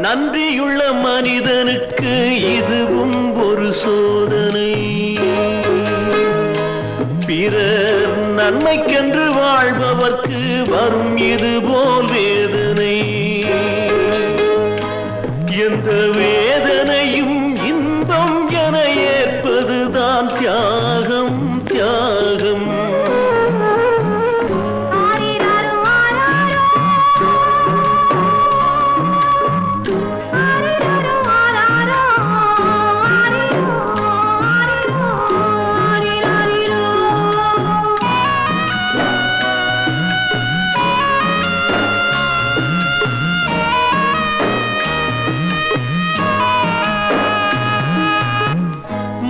நன்றியுள்ள மனிதனுக்கு இதுவும் ஒரு சோதனை. பிறர் நன்மைக்கென்று வாழ்பவர்க்கு வரும் இதுபோல் வேதனை. எந்த வேதனையும் இன்பம் என ஏற்பதுதான் தியாகம் தியாகம்.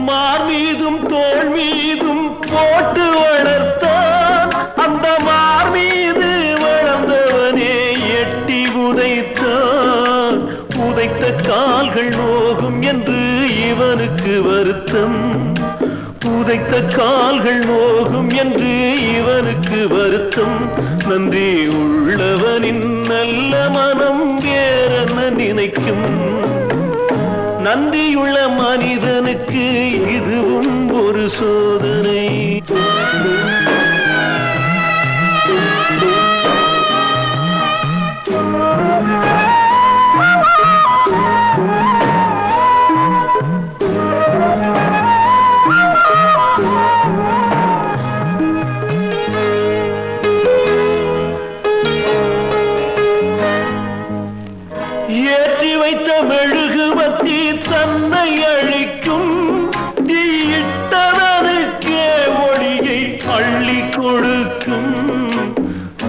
மார் மீதும் தோள் மீதும் போட்டு வளர்த்தான், அந்த மார் மீது வளர்ந்தவனே எட்டி உதைத்தான். உதைத்த கால்கள் நோகும் என்று இவனுக்கு வருத்தம். உதைத்த கால்கள் நோகும் என்று இவனுக்கு வருத்தம். நன்றி உள்ளவனின் நல்ல மனம் வேறென்ன நினைக்கும். நன்றியுள்ள மனிதனுக்கு இதுவும் ஒரு சோதனை. ஏற்றி வைத்த மெழுகுவத்தி தன்னை அழிக்கும். தீயிட்டவனுக்கே ஒளியை அள்ளி கொடுக்கும்.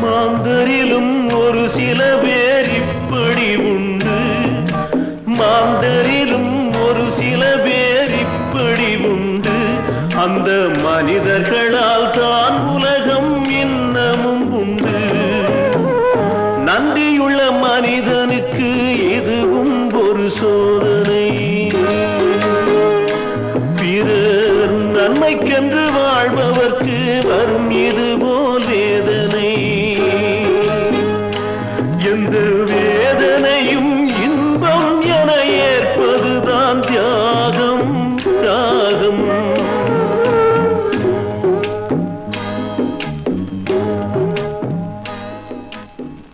மாந்தரிலும் ஒரு சில பேர் இப்படி உண்டு. மாந்தரிலும் ஒரு சில பேர் இப்படி உண்டு. அந்த மனிதர்களால் தான் உலகம் இன்னமும் உண்டு. நன்றியுள்ள மனிதனுக்கு இதுவும் ஒரு சோதனை. பிறர் நன்மைக்கென்று வாழ்பவர்க்கு வரும் இதுபோல் வேதனை. எந்த